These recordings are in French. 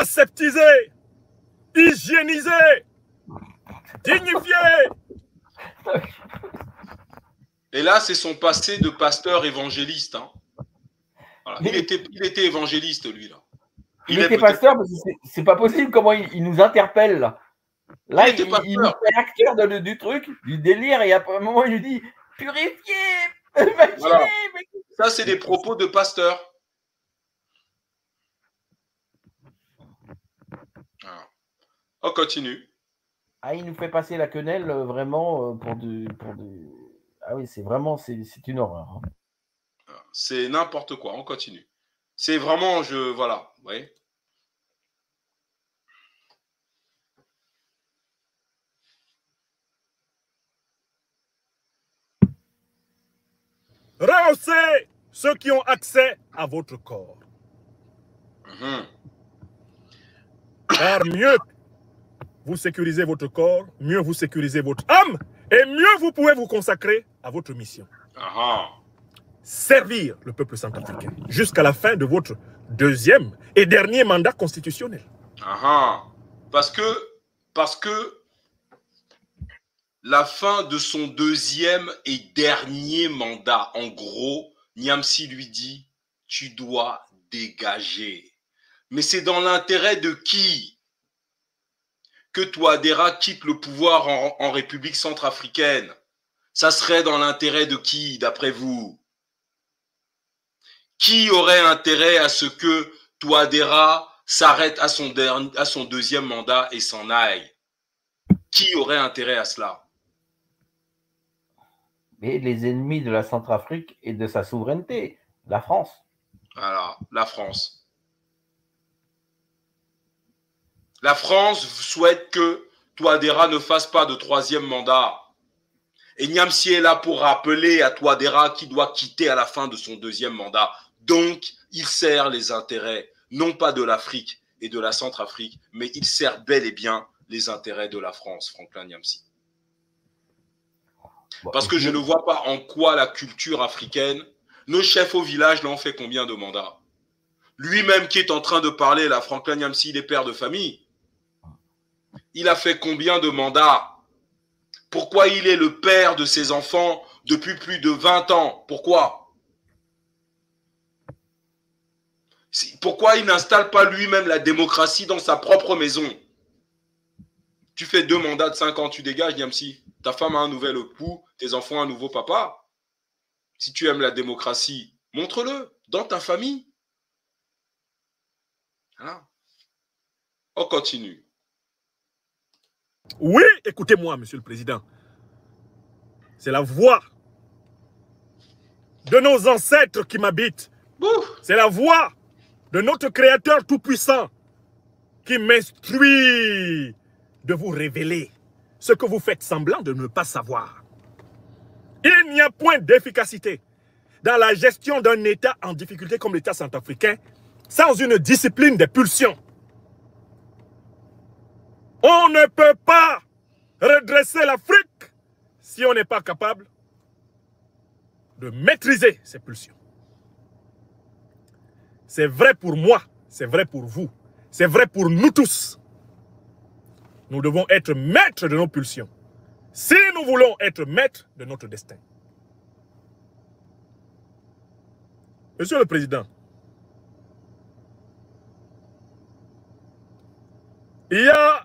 aseptisé, hygiénisé, dignifié. Et là, c'est son passé de pasteur évangéliste. Hein. Voilà. Il était évangéliste, lui, là. Il était pasteur, parce que c'est pas possible comment il nous interpelle, là. Là, il nous fait acteur du truc, du délire, et après un moment, il nous dit « Purifié, voilà. Ça, c'est des propos de pasteur. Voilà. On continue. Ah, il nous fait passer la quenelle, vraiment, pour du... Ah oui, c'est vraiment, c'est une horreur. Hein. C'est n'importe quoi, on continue. C'est vraiment, voilà, vous voyez. Rehaussez ceux qui ont accès à votre corps. Car mieux vous sécurisez votre corps, mieux vous sécurisez votre âme, et mieux vous pouvez vous consacrer à votre mission. Servir le peuple centrafricain jusqu'à la fin de votre deuxième et dernier mandat constitutionnel. Parce que la fin de son deuxième et dernier mandat, en gros, Niamsi lui dit, tu dois dégager. Mais c'est dans l'intérêt de qui que Touadéra quitte le pouvoir en République centrafricaine? Ça serait dans l'intérêt de qui, d'après vous? Qui aurait intérêt à ce que Touadéra s'arrête à son deuxième mandat et s'en aille? Qui aurait intérêt à cela? Mais les ennemis de la Centrafrique et de sa souveraineté, la France. Voilà, la France. La France souhaite que Touadéra ne fasse pas de troisième mandat. Et Niamsi est là pour rappeler à Touadéra qu'il doit quitter à la fin de son deuxième mandat. Donc, il sert les intérêts, non pas de l'Afrique et de la Centrafrique, mais il sert bel et bien les intérêts de la France, Franklin Niamsi. Parce que je ne vois pas en quoi la culture africaine, nos chefs au village l'ont fait combien de mandats? Lui-même qui est en train de parler, là, Franklin Niamsi, il est père de famille. Il a fait combien de mandats? Pourquoi il est le père de ses enfants depuis plus de 20 ans? Pourquoi? Pourquoi il n'installe pas lui-même la démocratie dans sa propre maison? Tu fais 2 mandats de 5 ans, tu dégages, Niamsi. Ta femme a un nouvel époux, tes enfants un nouveau papa. Si tu aimes la démocratie, montre-le dans ta famille. Voilà. On continue. Oui, écoutez-moi, Monsieur le Président. C'est la voix de nos ancêtres qui m'habite. C'est la voix de notre Créateur Tout-Puissant qui m'instruit de vous révéler ce que vous faites semblant de ne pas savoir. Il n'y a point d'efficacité dans la gestion d'un État en difficulté comme l'État centrafricain sans une discipline des pulsions. On ne peut pas redresser l'Afrique si on n'est pas capable de maîtriser ces pulsions. C'est vrai pour moi, c'est vrai pour vous, c'est vrai pour nous tous. Nous devons être maîtres de nos pulsions si nous voulons être maîtres de notre destin. Monsieur le Président, il y a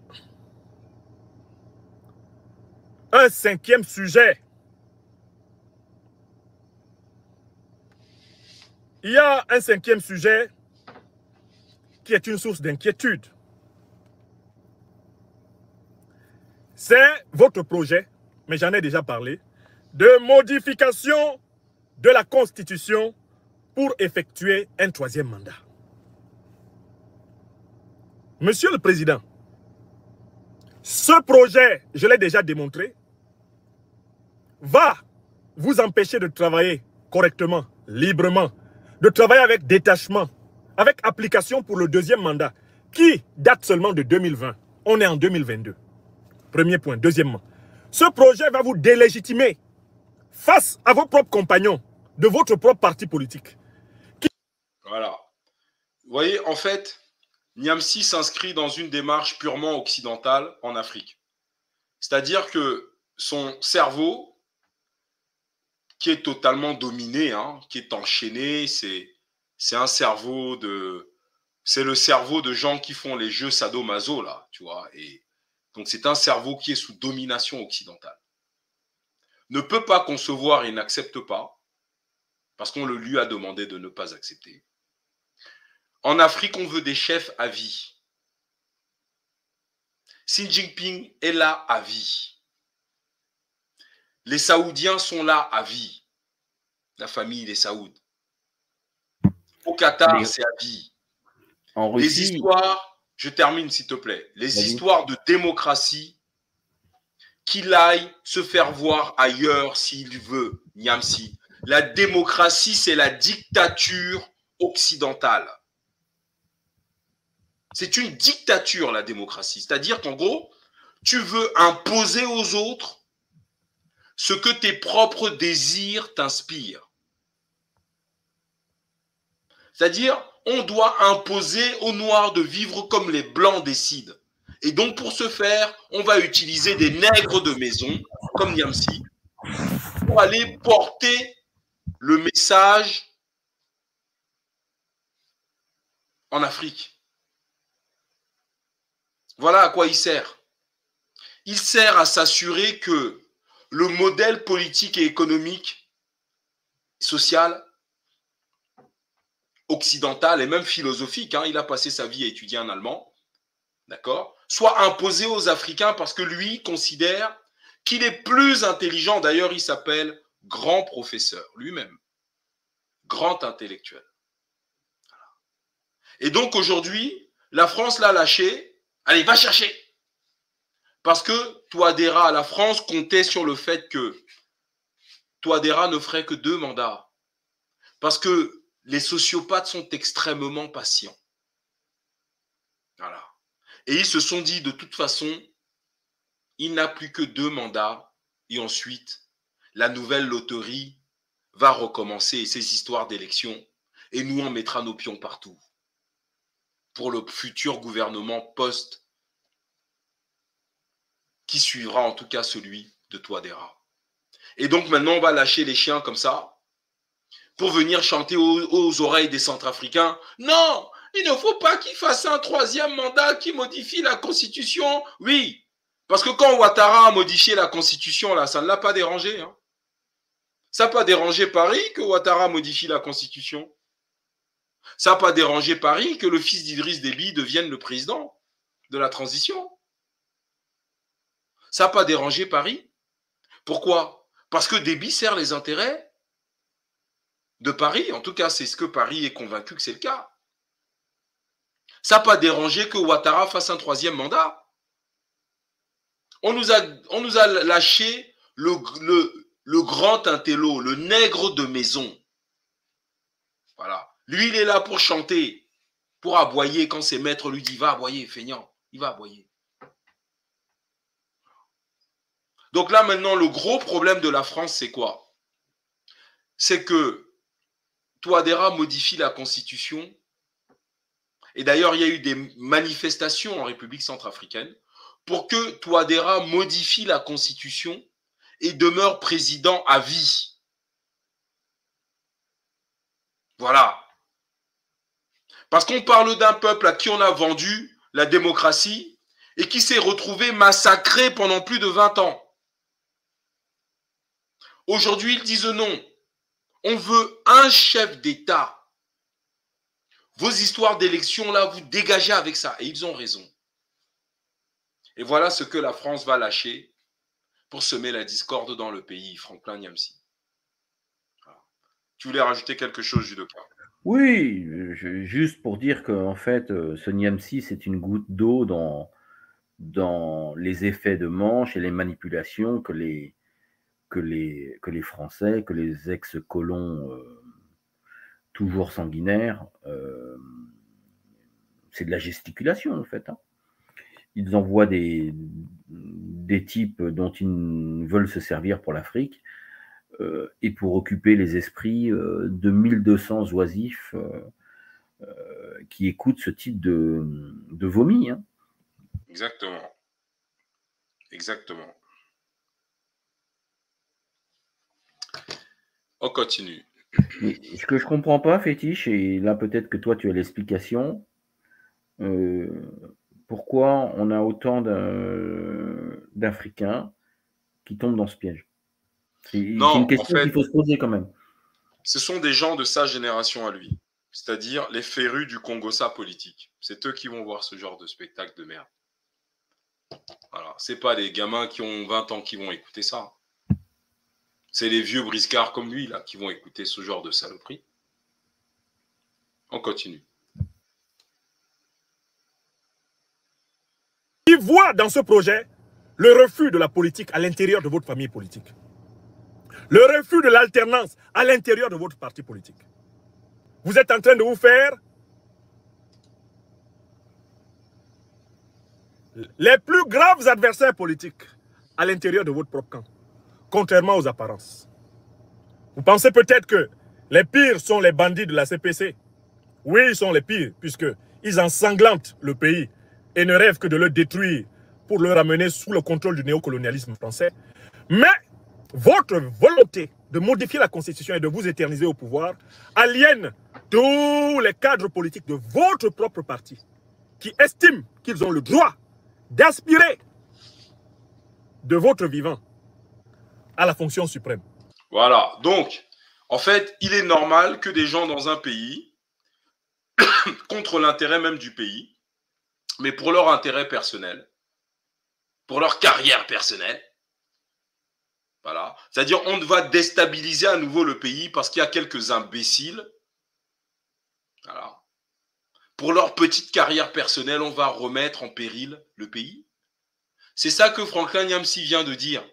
un cinquième sujet. Il y a un cinquième sujet qui est une source d'inquiétude. C'est votre projet, mais j'en ai déjà parlé, de modification de la Constitution pour effectuer un troisième mandat. Monsieur le Président, ce projet, je l'ai déjà démontré, va vous empêcher de travailler correctement, librement, de travailler avec détachement, avec application pour le deuxième mandat, qui date seulement de 2020. On est en 2022. Premier point. Deuxièmement, ce projet va vous délégitimer face à vos propres compagnons de votre propre parti politique. Voilà. Vous voyez, en fait, Niamsi s'inscrit dans une démarche purement occidentale en Afrique. C'est-à-dire que son cerveau, qui est totalement dominé, hein, qui est enchaîné, c'est un cerveau de... C'est le cerveau de gens qui font les jeux sadomaso, là, tu vois. Et donc, c'est un cerveau qui est sous domination occidentale. Ne peut pas concevoir et n'accepte pas, parce qu'on le lui a demandé de ne pas accepter. En Afrique, on veut des chefs à vie. Xi Jinping est là à vie. Les Saoudiens sont là à vie. La famille des Saouds. Au Qatar, c'est à vie. En Russie, les histoires, je termine s'il te plaît, les histoires de démocratie, qu'il aille se faire voir ailleurs s'il veut, Niamsi. La démocratie, c'est la dictature occidentale. C'est une dictature, la démocratie. C'est-à-dire qu'en gros, tu veux imposer aux autres ce que tes propres désirs t'inspirent. C'est-à-dire, on doit imposer aux Noirs de vivre comme les Blancs décident. Et donc, pour ce faire, on va utiliser des nègres de maison, comme Niamsi, pour aller porter le message en Afrique. Voilà à quoi il sert. Il sert à s'assurer que le modèle politique et économique, social, occidental et même philosophique, hein, il a passé sa vie à étudier en allemand, d'accord, soit imposé aux Africains parce que lui considère qu'il est plus intelligent. D'ailleurs, il s'appelle grand professeur lui-même, grand intellectuel. Et donc aujourd'hui, la France l'a lâché. Allez, va chercher. Parce que Touadéra, la France comptait sur le fait que Touadéra ne ferait que 2 mandats. Parce que les sociopathes sont extrêmement patients. Voilà. Et ils se sont dit, de toute façon, il n'a plus que 2 mandats. Et ensuite, la nouvelle loterie va recommencer et ces histoires d'élections. Et nous, on mettra nos pions partout. Pour le futur gouvernement post qui suivra en tout cas celui de Touadéra. Et donc maintenant, on va lâcher les chiens comme ça pour venir chanter aux oreilles des Centrafricains. Non, il ne faut pas qu'il fasse un 3e mandat qui modifie la Constitution. Oui, parce que quand Ouattara a modifié la Constitution, là, ça ne l'a pas dérangé. Hein. Ça n'a pas dérangé Paris que Ouattara modifie la Constitution. Ça n'a pas dérangé Paris que le fils d'Idriss Déby devienne le président de la transition. Ça n'a pas dérangé Paris. Pourquoi? Parce que Déby sert les intérêts de Paris. En tout cas, c'est ce que Paris est convaincu que c'est le cas. Ça n'a pas dérangé que Ouattara fasse un 3e mandat. On nous a lâché le grand intello, le nègre de maison. Voilà. Lui, il est là pour chanter, pour aboyer quand ses maîtres lui disent « Va aboyer, feignant. » Il va aboyer. Donc là, maintenant, le gros problème de la France, c'est quoi? C'est que Touadéra modifie la Constitution. Et d'ailleurs, il y a eu des manifestations en République centrafricaine pour que Touadéra modifie la Constitution et demeure président à vie. Voilà. Parce qu'on parle d'un peuple à qui on a vendu la démocratie et qui s'est retrouvé massacré pendant plus de 20 ans. Aujourd'hui, ils disent non. On veut un chef d'État. Vos histoires d'élection, là, vous dégagez avec ça. Et ils ont raison. Et voilà ce que la France va lâcher pour semer la discorde dans le pays, Franklin Niamsi. Voilà. Tu voulais rajouter quelque chose, Judoka? Oui, juste pour dire qu'en fait, ce Niamsi, c'est une goutte d'eau dans les effets de manche et les manipulations que les Français, que les ex-colons toujours sanguinaires, c'est de la gesticulation en fait. Hein. Ils envoient des types dont ils veulent se servir pour l'Afrique et pour occuper les esprits de 1200 oisifs qui écoutent ce type de vomi. Hein. Exactement. Exactement. On continue. Mais ce que je ne comprends pas, Fétiche, et là peut-être que toi tu as l'explication, pourquoi on a autant d'Africains qui tombent dans ce piège? C'est une question qu'il faut se poser quand même. Ce sont des gens de sa génération à lui, c'est-à-dire les férus du Congossa politique. C'est eux qui vont voir ce genre de spectacle de merde. Voilà. C'est pas les gamins qui ont 20 ans qui vont écouter ça. C'est les vieux briscards comme lui là qui vont écouter ce genre de saloperie. On continue. Qui voit dans ce projet le refus de la politique à l'intérieur de votre famille politique. Le refus de l'alternance à l'intérieur de votre parti politique. Vous êtes en train de vous faire les plus graves adversaires politiques à l'intérieur de votre propre camp, contrairement aux apparences. Vous pensez peut-être que les pires sont les bandits de la CPC. Oui, ils sont les pires, puisqu'ils ensanglantent le pays et ne rêvent que de le détruire pour le ramener sous le contrôle du néocolonialisme français. Mais votre volonté de modifier la Constitution et de vous éterniser au pouvoir aliène tous les cadres politiques de votre propre parti qui estiment qu'ils ont le droit d'aspirer de votre vivant à la fonction suprême. Voilà. Donc, en fait, il est normal que des gens dans un pays, contre l'intérêt même du pays, mais pour leur intérêt personnel, pour leur carrière personnelle, voilà. C'est-à-dire, on va déstabiliser à nouveau le pays parce qu'il y a quelques imbéciles. Voilà. Pour leur petite carrière personnelle, on va remettre en péril le pays. C'est ça que Franklin Nyamsi vient de dire.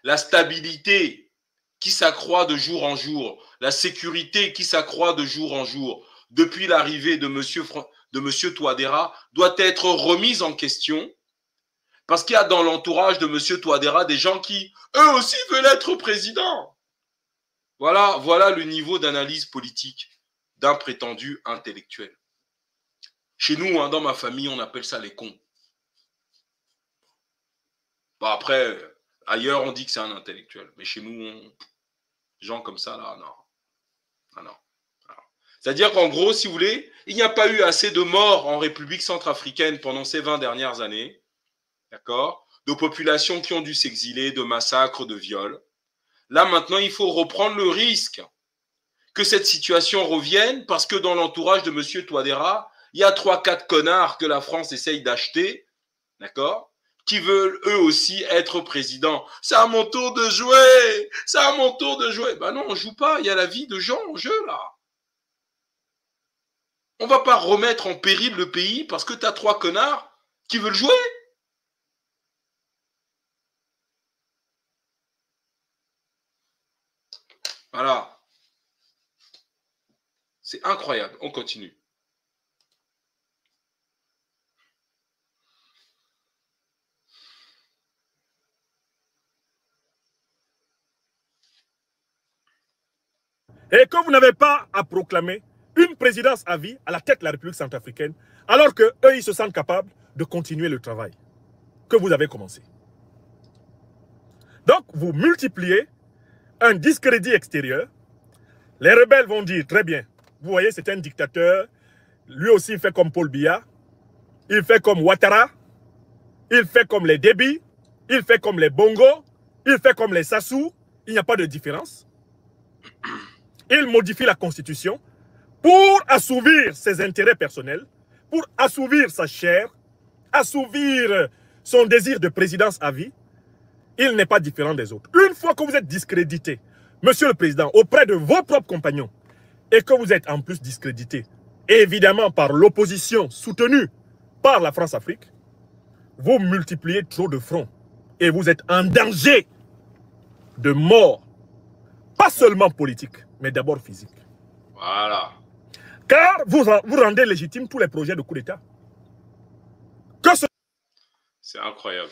La stabilité qui s'accroît de jour en jour, la sécurité qui s'accroît de jour en jour, depuis l'arrivée de Monsieur Touadéra, doit être remise en question. Parce qu'il y a dans l'entourage de M. Touadéra des gens qui, eux aussi, veulent être présidents. Voilà le niveau d'analyse politique d'un prétendu intellectuel. Chez nous, dans ma famille, on appelle ça les cons. Bon, après, ailleurs, on dit que c'est un intellectuel. Mais chez nous, gens comme ça, là, non. Non. C'est-à-dire qu'en gros, si vous voulez, il n'y a pas eu assez de morts en République centrafricaine pendant ces 20 dernières années. D'accord, de populations qui ont dû s'exiler, de massacres, de viols. Là, maintenant, il faut reprendre le risque que cette situation revienne parce que dans l'entourage de M. Touadéra, il y a 3-4 connards que la France essaye d'acheter, d'accord, qui veulent eux aussi être présidents. C'est à mon tour de jouer. C'est à mon tour de jouer. Ben non, on ne joue pas. Il y a la vie de gens en jeu, là. On ne va pas remettre en péril le pays parce que tu as 3 connards qui veulent jouer. Voilà. C'est incroyable. On continue. Et que vous n'avez pas à proclamer une présidence à vie à la tête de la République centrafricaine, alors qu'eux, ils se sentent capables de continuer le travail que vous avez commencé. Donc, vous multipliez un discrédit extérieur. Les rebelles vont dire, très bien, vous voyez, c'est un dictateur. Lui aussi, il fait comme Paul Biya. Il fait comme Ouattara. Il fait comme les Déby. Il fait comme les Bongo. Il fait comme les Sassou. Il n'y a pas de différence. Il modifie la Constitution pour assouvir ses intérêts personnels, pour assouvir sa chair, assouvir son désir de présidence à vie. Il n'est pas différent des autres. Une fois que vous êtes discrédité, Monsieur le Président, auprès de vos propres compagnons, et que vous êtes en plus discrédité, évidemment par l'opposition soutenue par la France-Afrique, vous multipliez trop de fronts et vous êtes en danger de mort, pas seulement politique, mais d'abord physique. Voilà. Car vous rendez légitime tous les projets de coup d'État. C'est incroyable.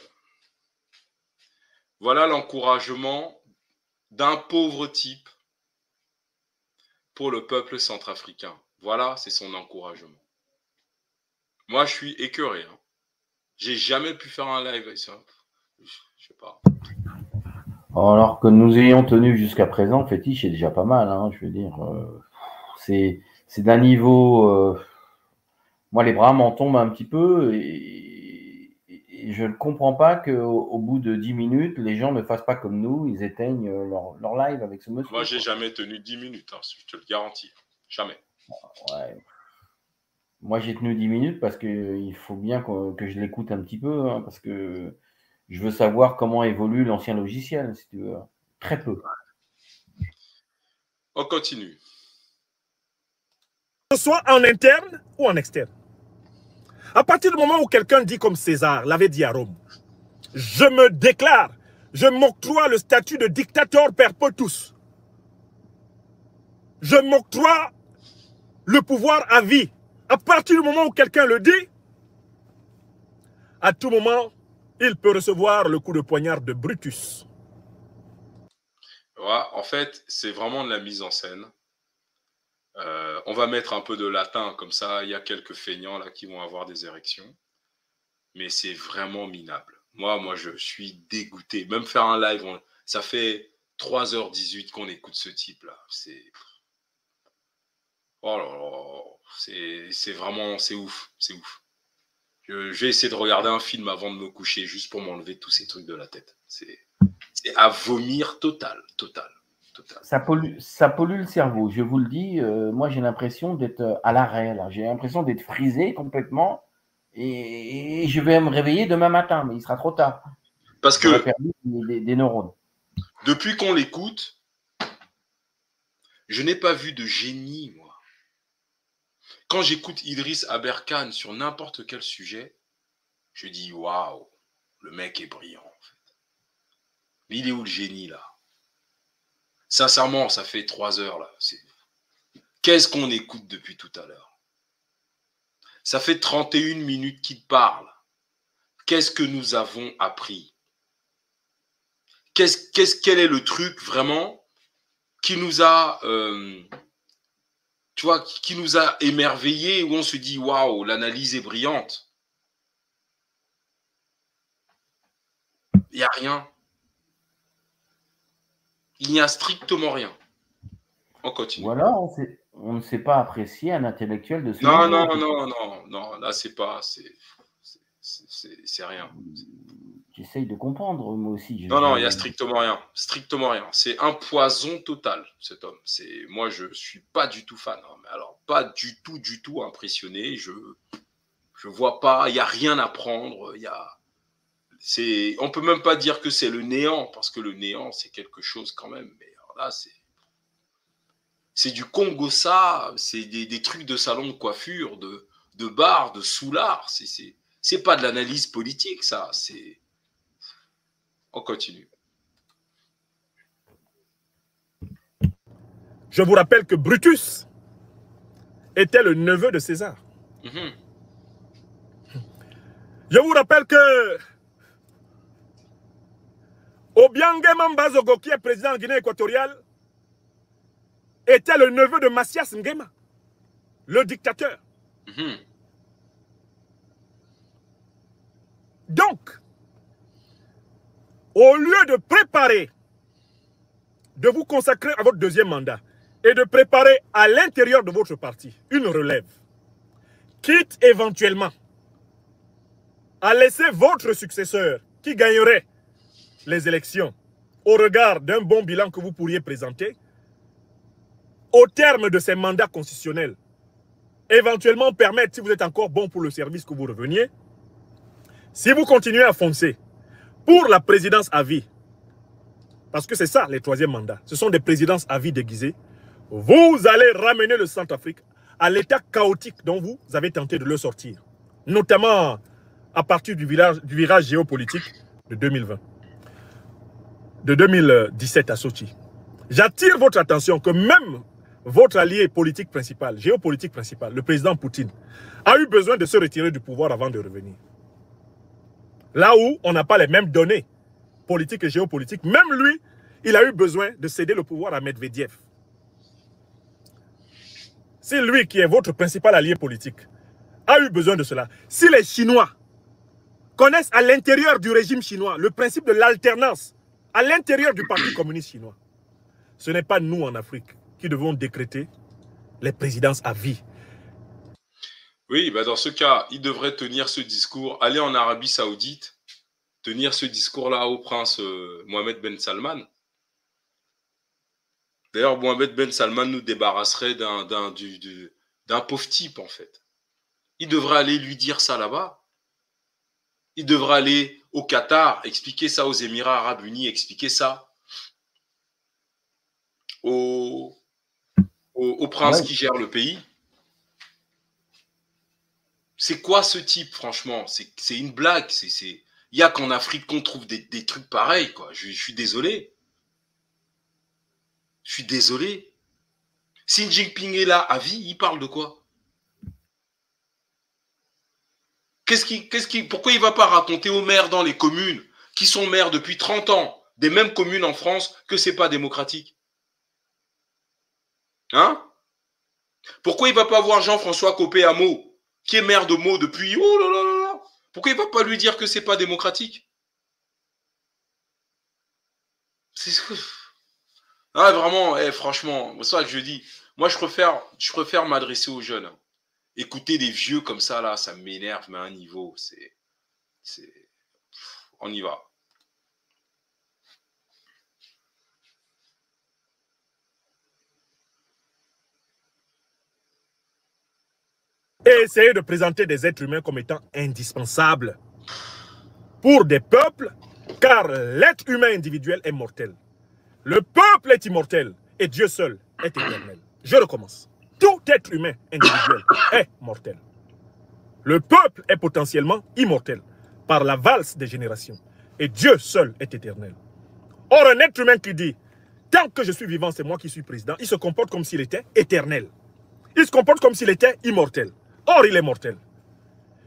Voilà l'encouragement d'un pauvre type pour le peuple centrafricain. Voilà, c'est son encouragement. Moi, je suis écœuré. Hein. J'ai jamais pu faire un live avec ça. Je sais pas. Alors que nous ayons tenu jusqu'à présent, Fétiche est déjà pas mal. Hein, je veux dire, c'est d'un niveau. Moi, les bras m'en tombent un petit peu et je ne comprends pas qu'au bout de 10 minutes, les gens ne fassent pas comme nous, ils éteignent leur live avec ce monsieur. Moi, j'ai jamais tenu 10 minutes, hein, je te le garantis. Jamais. Ouais. Moi, j'ai tenu 10 minutes parce qu'il faut bien que je l'écoute un petit peu, hein, parce que je veux savoir comment évolue l'ancien logiciel, si tu veux. Très peu. On continue. Que ce soit en interne ou en externe. À partir du moment où quelqu'un dit comme César l'avait dit à Rome, je me déclare, je m'octroie le statut de dictateur perpétus. Je m'octroie le pouvoir à vie. À partir du moment où quelqu'un le dit, à tout moment, il peut recevoir le coup de poignard de Brutus. Ouais, en fait, c'est vraiment de la mise en scène. On va mettre un peu de latin, comme ça, il y a quelques feignants là qui vont avoir des érections. Mais c'est vraiment minable. Moi, je suis dégoûté. Même faire un live, ça fait 3h18 qu'on écoute ce type-là. C'est... Oh là là, c'est vraiment, c'est ouf, c'est ouf. Je vais essayer de regarder un film avant de me coucher, juste pour m'enlever tous ces trucs de la tête. C'est à vomir total. Ça pollue le cerveau, je vous le dis. Moi, j'ai l'impression d'être à l'arrêt. J'ai l'impression d'être frisé complètement. Et je vais me réveiller demain matin, mais il sera trop tard. Parce que perdu des neurones. Depuis qu'on l'écoute, je n'ai pas vu de génie, moi. Quand j'écoute Idriss Aberkane sur n'importe quel sujet, je dis waouh, le mec est brillant en fait. Mais il est où le génie là? Sincèrement, ça fait 3 heures là. Qu'est-ce qu'on écoute depuis tout à l'heure? Ça fait 31 minutes qu'il parle. Qu'est-ce que nous avons appris? Quel est le truc vraiment qui nous a, tu vois, qui nous a émerveillés, où on se dit waouh, l'analyse est brillante? Il n'y a rien. Il n'y a strictement rien. On continue. Voilà, on ne sait pas apprécier un intellectuel de ce niveau. Non, là, c'est pas... C'est rien. J'essaye de comprendre, moi aussi. Non, il n'y a strictement rien. Strictement rien. C'est un poison total, cet homme. Moi, je ne suis pas du tout fan. Hein. Mais alors, pas du tout impressionné. Je vois pas, il n'y a rien à prendre. On ne peut même pas dire que c'est le néant, parce que le néant, c'est quelque chose quand même. Mais alors là, c'est du Congo-ça, c'est des trucs de salon de coiffure, de bar, de soulard. C'est pas de l'analyse politique, ça. On continue. Je vous rappelle que Brutus était le neveu de César. Mm-hmm. Je vous rappelle que Obiang Nguema Zogo, qui est président de Guinée équatoriale, était le neveu de Macias Nguema, le dictateur. Mm-hmm. Donc, au lieu de préparer, de vous consacrer à votre deuxième mandat et de préparer à l'intérieur de votre parti une relève, quitte éventuellement à laisser votre successeur qui gagnerait les élections au regard d'un bon bilan que vous pourriez présenter, au terme de ces mandats constitutionnels, éventuellement permettre, si vous êtes encore bon pour le service, que vous reveniez. Si vous continuez à foncer pour la présidence à vie, parce que c'est ça les troisièmes mandats, ce sont des présidences à vie déguisées, vous allez ramener le Centrafrique à l'état chaotique dont vous avez tenté de le sortir, notamment à partir du virage géopolitique de 2020, de 2017 à Sochi. J'attire votre attention que même votre allié politique principal, géopolitique principal, le président Poutine, a eu besoin de se retirer du pouvoir avant de revenir. Là où on n'a pas les mêmes données politiques et géopolitiques, même lui, il a eu besoin de céder le pouvoir à Medvedev. si lui qui est votre principal allié politique a eu besoin de cela, si les Chinois connaissent à l'intérieur du régime chinois le principe de l'alternance, à l'intérieur du Parti communiste chinois, ce n'est pas nous en Afrique qui devons décréter les présidences à vie. Oui, bah dans ce cas, il devrait tenir ce discours, aller en Arabie Saoudite, tenir ce discours-là au prince Mohamed Ben Salman. D'ailleurs, Mohamed Ben Salman nous débarrasserait d'un pauvre type, en fait. Il devrait aller lui dire ça là-bas. Il devrait aller au Qatar, expliquer ça aux Émirats Arabes Unis, expliquer ça au prince qui gère le pays. C'est quoi ce type, franchement? C'est une blague. Il n'y a qu'en Afrique qu'on trouve des trucs pareils, quoi. Je suis désolé. Je suis désolé. Xi Jinping est là à vie, il parle de quoi? Pourquoi il ne va pas raconter aux maires dans les communes, qui sont maires depuis 30 ans, des mêmes communes en France, que ce n'est pas démocratique? Hein? Pourquoi il ne va pas voir Jean-François Copé à Meaux, qui est maire de Meaux depuis... Oh là là là là! Pourquoi il ne va pas lui dire que ce n'est pas démocratique? Ah, vraiment, franchement, c'est ça que je dis. Moi, je préfère m'adresser aux jeunes. Écouter des vieux comme ça, là, ça m'énerve, mais à un niveau, on y va. Et essayer de présenter des êtres humains comme étant indispensables pour des peuples, car l'être humain individuel est mortel. Le peuple est immortel et Dieu seul est éternel. Je recommence. Tout être humain individuel est mortel. Le peuple est potentiellement immortel par la valse des générations. Et Dieu seul est éternel. Or, un être humain qui dit, tant que je suis vivant, c'est moi qui suis président, il se comporte comme s'il était éternel. Il se comporte comme s'il était immortel. Or, il est mortel.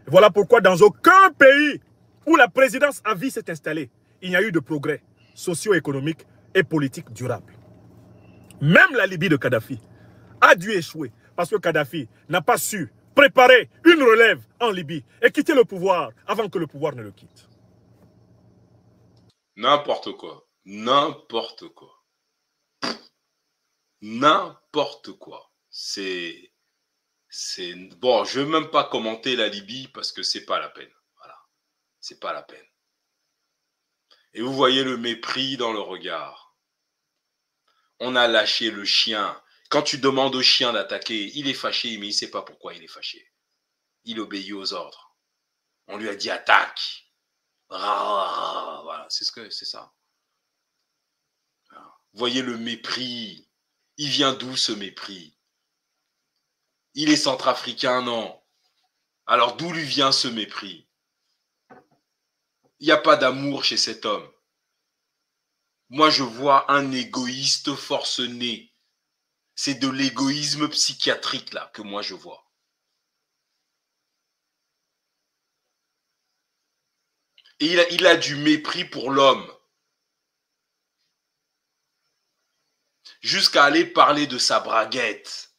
Voilà pourquoi dans aucun pays où la présidence à vie s'est installée, il n'y a eu de progrès socio-économique et politique durable. Même la Libye de Kadhafi a dû échouer parce que Kadhafi n'a pas su préparer une relève en Libye et quitter le pouvoir avant que le pouvoir ne le quitte. N'importe quoi. N'importe quoi. N'importe quoi. Bon, je ne vais même pas commenter la Libye parce que c'est pas la peine. Voilà. C'est pas la peine. Et vous voyez le mépris dans le regard. On a lâché le chien. Quand tu demandes au chien d'attaquer, il est fâché, mais il ne sait pas pourquoi il est fâché. Il obéit aux ordres. On lui a dit attaque. Voilà, c'est ça. Vous voyez le mépris. Il vient d'où ce mépris? Il est centrafricain, non? Alors d'où lui vient ce mépris? Il n'y a pas d'amour chez cet homme. Moi, je vois un égoïste forcené. C'est de l'égoïsme psychiatrique, là, que moi, je vois. Et il a du mépris pour l'homme. Jusqu'à aller parler de sa braguette.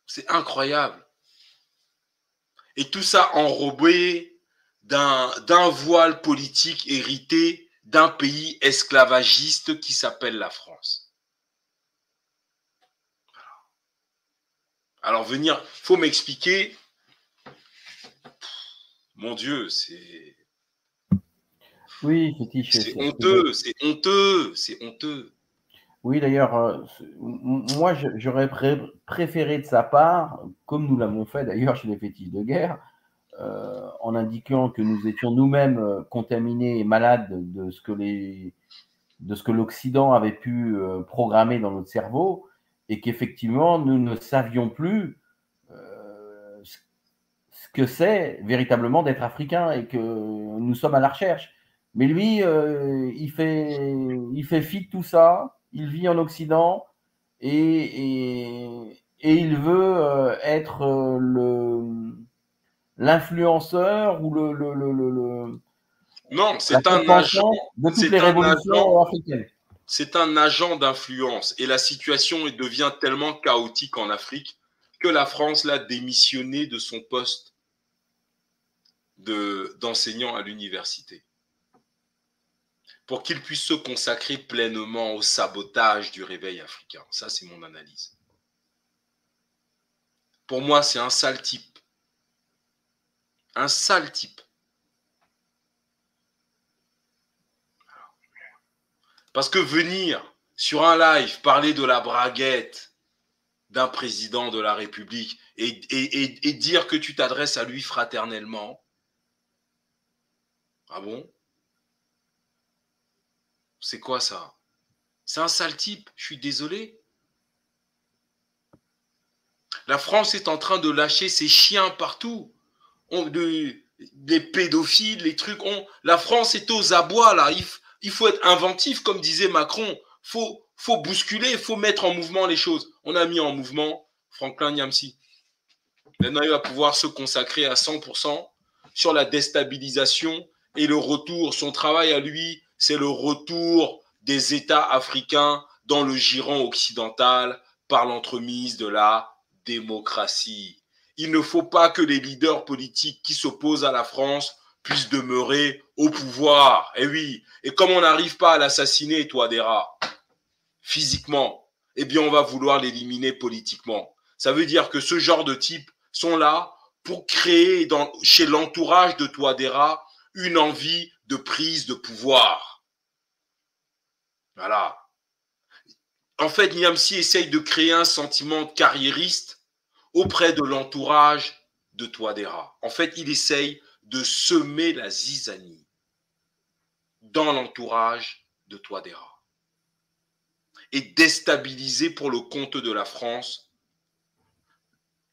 C'est incroyable. Et tout ça enrobé d'un voile politique hérité d'un pays esclavagiste qui s'appelle la France. Alors il faut m'expliquer. Mon Dieu, c'est... Oui, Fétiche. C'est honteux, c'est honteux, c'est honteux. Oui, d'ailleurs, moi, j'aurais préféré de sa part, comme nous l'avons fait d'ailleurs chez les fétiches de guerre, en indiquant que nous étions nous-mêmes contaminés et malades de ce que l'Occident avait pu programmer dans notre cerveau, et qu'effectivement, nous ne savions plus ce que c'est véritablement d'être africain et que nous sommes à la recherche. Mais lui, il fait fi de tout ça. Il vit en Occident et il veut être l'influenceur ou Non, c'est un agent de toutes les révolutions africaines. C'est un agent d'influence et la situation devient tellement chaotique en Afrique que la France l'a démissionné de son poste d'enseignant à l'université pour qu'il puisse se consacrer pleinement au sabotage du réveil africain. Ça, c'est mon analyse. Pour moi, c'est un sale type. Un sale type. Parce que venir sur un live parler de la braguette d'un président de la République et dire que tu t'adresses à lui fraternellement, ah bon? C'est quoi ça? C'est un sale type, je suis désolé. La France est en train de lâcher ses chiens partout. Les pédophiles, les trucs. La France est aux abois là. Il faut être inventif, comme disait Macron. Faut bousculer, il faut mettre en mouvement les choses. On a mis en mouvement Franklin Nyamsi. Maintenant, il va pouvoir se consacrer à 100% sur la déstabilisation et le retour. Son travail à lui, c'est le retour des États africains dans le giron occidental par l'entremise de la démocratie. Il ne faut pas que les leaders politiques qui s'opposent à la France puissent demeurer au pouvoir. Et oui, et comme on n'arrive pas à l'assassiner, Touadéra, physiquement, eh bien on va vouloir l'éliminer politiquement. Ça veut dire que ce genre de types sont là pour créer chez l'entourage de Touadéra une envie de prise de pouvoir. Voilà. En fait, Nyamsi essaye de créer un sentiment carriériste auprès de l'entourage de Touadéra. En fait, il essaye de semer la zizanie dans l'entourage de Touadéra et déstabiliser pour le compte de la France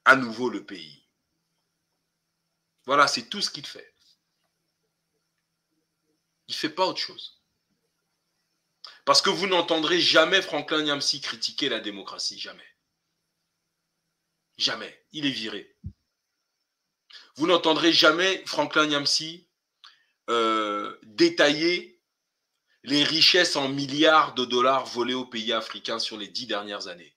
à nouveau le pays. Voilà, c'est tout ce qu'il fait. Il ne fait pas autre chose. Parce que vous n'entendrez jamais Franklin Nyamsi critiquer la démocratie, jamais. Jamais. Il est viré. Vous n'entendrez jamais Franklin Nyamsi détailler les richesses en milliards de dollars volées aux pays africains sur les 10 dernières années.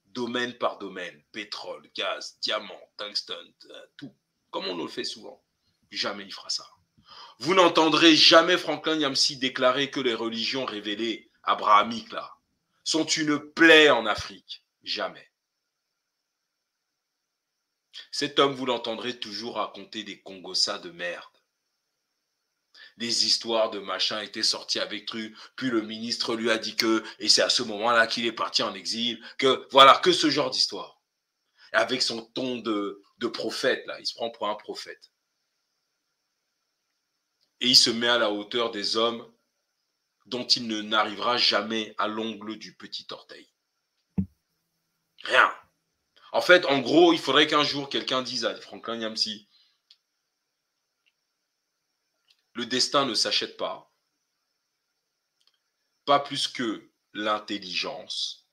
Domaine par domaine, pétrole, gaz, diamants, tungstène, tout. Comme on le fait souvent. Jamais il fera ça. Vous n'entendrez jamais Franklin Nyamsi déclarer que les religions révélées abrahamiques là sont une plaie en Afrique. Jamais. Cet homme, vous l'entendrez toujours raconter des congossas de merde. Des histoires de machin étaient sorties avec truc, puis le ministre lui a dit que, et c'est à ce moment-là qu'il est parti en exil, que voilà, que ce genre d'histoire. Et avec son ton de prophète, là, il se prend pour un prophète. Et il se met à la hauteur des hommes dont il n'arrivera jamais à l'ongle du petit orteil. Rien. En fait, en gros, il faudrait qu'un jour, quelqu'un dise à Franklin Nyamsi, le destin ne s'achète pas, pas plus que l'intelligence,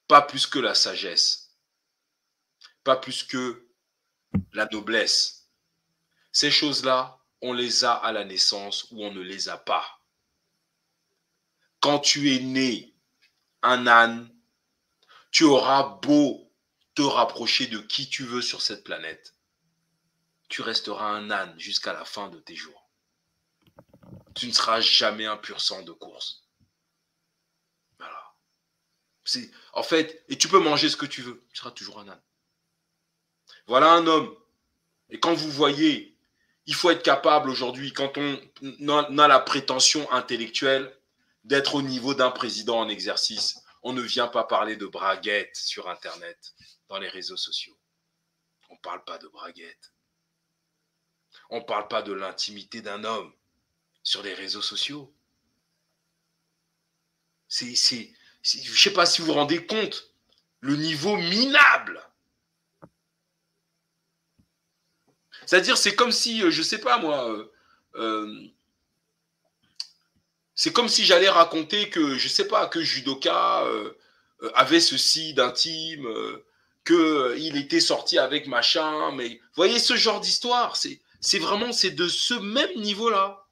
pas plus que la sagesse, pas plus que la noblesse. Ces choses-là, on les a à la naissance ou on ne les a pas. Quand tu es né un âne, tu auras beau te rapprocher de qui tu veux sur cette planète. Tu resteras un âne jusqu'à la fin de tes jours. Tu ne seras jamais un pur sang de course. Voilà. En fait, et tu peux manger ce que tu veux, tu seras toujours un âne. Voilà un homme. Et quand vous voyez, il faut être capable aujourd'hui, quand on a la prétention intellectuelle d'être au niveau d'un président en exercice, on ne vient pas parler de braguette sur Internet, dans les réseaux sociaux. On ne parle pas de braguette. On ne parle pas de l'intimité d'un homme sur les réseaux sociaux. Je ne sais pas si vous vous rendez compte, le niveau minable. C'est-à-dire, c'est comme si, je ne sais pas moi, c'est comme si j'allais raconter que, je ne sais pas, que Judoka avait ceci d'intime, qu'il était sorti avec machin, mais vous voyez ce genre d'histoire, C'est vraiment, c'est de ce même niveau-là.